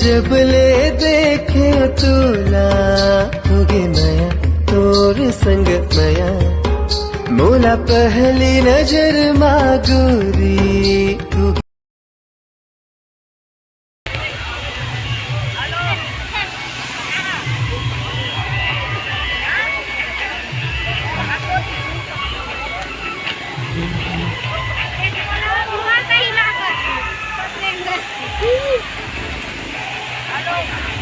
जब ले देखे तुला होगे नया तोर संग नया मोला पहली नजर मागुरी तू Hello.